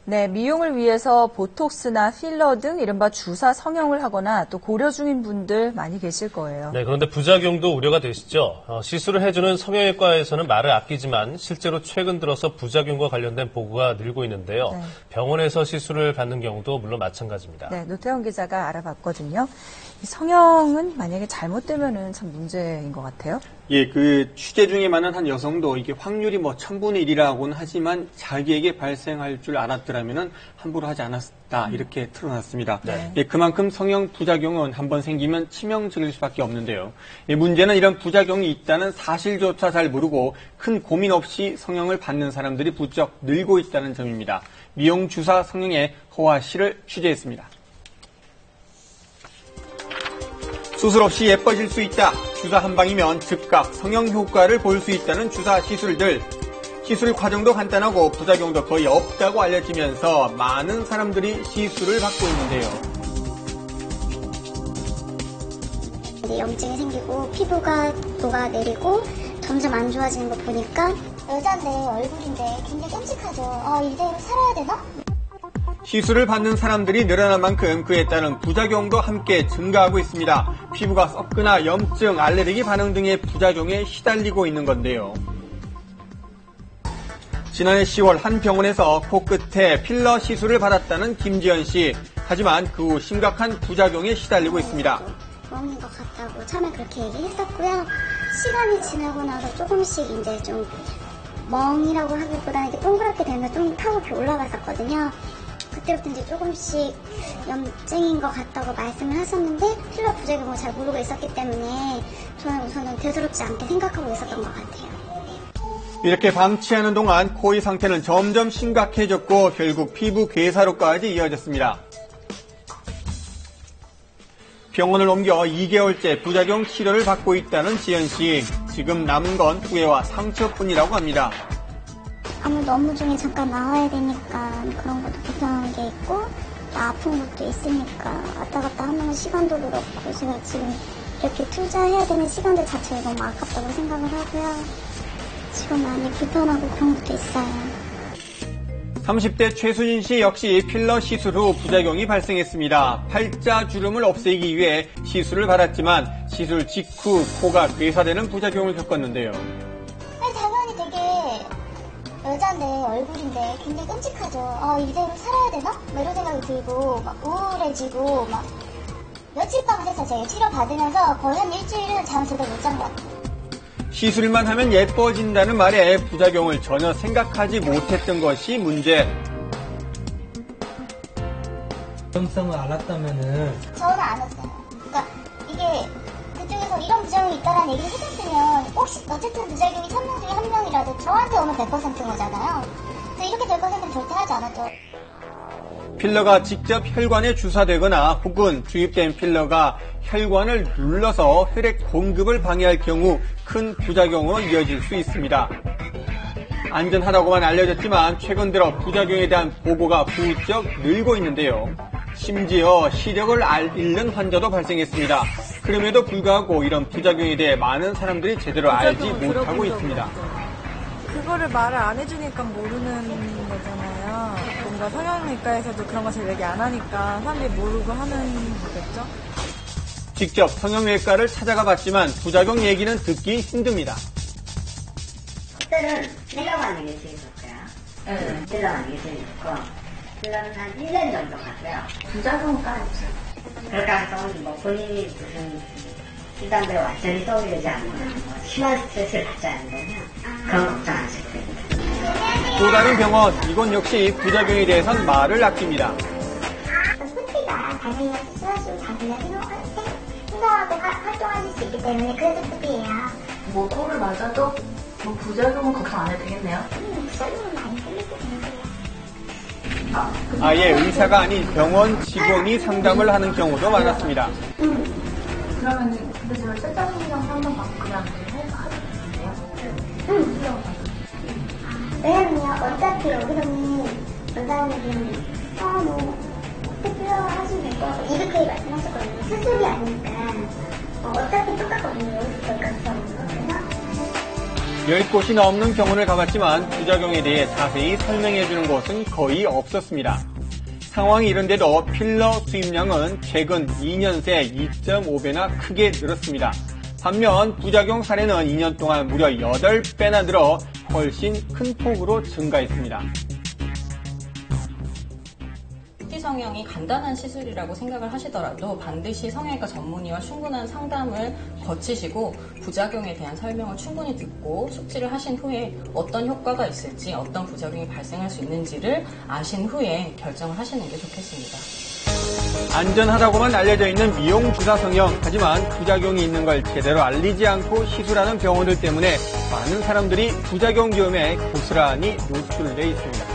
네, 미용을 위해서 보톡스나 필러 등 이른바 주사 성형을 하거나 또 고려 중인 분들 많이 계실 거예요. 네, 그런데 부작용도 우려가 되시죠. 시술을 해주는 성형외과에서는 말을 아끼지만 실제로 최근 들어서 부작용과 관련된 보고가 늘고 있는데요. 네. 병원에서 시술을 받는 경우도 물론 마찬가지입니다. 네, 노태원 기자가 알아봤거든요. 이 성형은 만약에 잘못되면은 참 문제인 것 같아요. 예, 그 취재 중에 많은 한 여성도 이게 확률이 1000분의 1이라고는 하지만 자기에게 발생할 줄 알았더라면은 함부로 하지 않았다 이렇게 틀어놨습니다. 네. 예, 그만큼 성형 부작용은 한번 생기면 치명적일 수밖에 없는데요. 예, 문제는 이런 부작용이 있다는 사실조차 잘 모르고 큰 고민 없이 성형을 받는 사람들이 부쩍 늘고 있다는 점입니다. 미용 주사 성형의 허화 씨를 취재했습니다. 수술 없이 예뻐질 수 있다. 주사 한 방이면 즉각 성형 효과를 볼 수 있다는 주사 시술들. 시술 과정도 간단하고 부작용도 거의 없다고 알려지면서 많은 사람들이 시술을 받고 있는데요. 염증이 생기고 피부가 녹아내리고 점점 안 좋아지는 거 보니까 여잔데 얼굴인데 굉장히 끔찍하죠. 이대로 살아야 되나? 시술을 받는 사람들이 늘어난 만큼 그에 따른 부작용도 함께 증가하고 있습니다. 피부가 썩거나 염증, 알레르기 반응 등의 부작용에 시달리고 있는 건데요. 지난해 10월 한 병원에서 코끝에 필러 시술을 받았다는 김지연 씨. 하지만 그 후 심각한 부작용에 시달리고 있습니다. 멍인 것 같다고 처음에 그렇게 얘기했었고요. 시간이 지나고 나서 조금씩 이제 좀 멍이라고 하기보다는 이렇게 동그랗게 되면 좀 타고 이렇게 올라갔었거든요. 그때부터 이제 조금씩 염증인 것 같다고 말씀을 하셨는데 필러 부작용을 잘 모르고 있었기 때문에 저는 우선은 대수롭지 않게 생각하고 있었던 것 같아요. 이렇게 방치하는 동안 코의 상태는 점점 심각해졌고 결국 피부 괴사로까지 이어졌습니다. 병원을 옮겨 2개월째 부작용 치료를 받고 있다는 지연 씨. 지금 남은 건 후회와 상처뿐이라고 합니다. 아무래도 업무 중에 잠깐 나와야 되니까 그런 것도 불편한 게 있고 아픈 것도 있으니까 왔다 갔다 하는 시간도 그렇고 제가 지금 이렇게 투자해야 되는 시간들 자체가 너무 아깝다고 생각을 하고요. 지금 많이 불편하고 그런 것도 있어요. 30대 최수진 씨 역시 필러 시술 후 부작용이 발생했습니다. 팔자주름을 없애기 위해 시술을 받았지만 시술 직후 코가 괴사되는 부작용을 겪었는데요. 당연히 되게 여잔데 얼굴인데 굉장히 끔찍하죠. 이대로 살아야 되나? 이런 생각이 들고 막 우울해지고 막 며칠 밤을 해서 제가 치료 받으면서 거의 한 일주일을 잠을 제대로 못 잔 것 같아요. 시술만 하면 예뻐진다는 말에 부작용을 전혀 생각하지 못했던 것이 문제. 위험성을 알았다면은 저는 안 했어요. 그러니까 이게 그쪽에서 이런 부작용이 있다는 얘기를 해줬으면 혹시 어쨌든 부작용이 1000명 중에 1명이라도 저한테 오면 100%인 거잖아요. 그래서 이렇게 될 것은 절대 하지 않았죠. 필러가 직접 혈관에 주사되거나 혹은 주입된 필러가 혈관을 눌러서 혈액 공급을 방해할 경우 큰 부작용으로 이어질 수 있습니다. 안전하다고만 알려졌지만 최근 들어 부작용에 대한 보고가 부쩍 늘고 있는데요. 심지어 시력을 잃는 환자도 발생했습니다. 그럼에도 불구하고 이런 부작용에 대해 많은 사람들이 제대로 알지 못하고 있습니다. 그거를 말을 안 해주니까 모르는 거잖아요. 뭔가 성형외과에서도 그런 것을 얘기 안 하니까 사람들이 모르고 하는 거겠죠? 직접 성형외과를 찾아가 봤지만 부작용 얘기는 듣기 힘듭니다. 그때는 필러 가는 게 제일 좋고요. 필러 가는 게 제일 좋고 필러는 한 1년 정도 가고요. 부작용까지 그러니까 해서 본인이 무슨 진단대로 완전히 떠오르지 않거나 심한 스트레스를 받지 않으면 그런 걱정 안 하셔도 됩니다. 또 다른 병원, 이건 역시 부작용에 대해선 말을 아낍니다. 스피가 당연히 수술하시고 당연히 생각하고 활동하실 수 있기 때문에 그래서 스피예요. 코를 맞아도 부작용은 걱정 안 해도 되겠네요? 부작용은 많이 생기게 되는데요. 아예 의사가 아닌 병원 직원이 상담을 하는 경우도 많았습니다. 그러면은 근데 제가 실장님이랑 상담 받고 그냥 하도 되는데요? 왜냐면요, 어차피 여기서는 원장님이 필요하시면 될 것 같고 이렇게 말씀하셨거든요. 수술이 아니니까 어차피 똑같거든요. 여기서 가서 10곳이 넘는 병원을 가봤지만 부작용에 대해 자세히 설명해주는 곳은 거의 없었습니다. 상황이 이런데도 필러 수입량은 최근 2년 새 2.5배나 크게 늘었습니다. 반면 부작용 사례는 2년 동안 무려 8배나 늘어 훨씬 큰 폭으로 증가했습니다. 성형이 간단한 시술이라고 생각을 하시더라도 반드시 성형외과 전문의와 충분한 상담을 거치시고 부작용에 대한 설명을 충분히 듣고 숙지를 하신 후에 어떤 효과가 있을지 어떤 부작용이 발생할 수 있는지를 아신 후에 결정을 하시는 게 좋겠습니다. 안전하다고만 알려져 있는 미용 주사 성형. 하지만 부작용이 있는 걸 제대로 알리지 않고 시술하는 병원들 때문에 많은 사람들이 부작용 위험에 고스란히 노출돼 있습니다.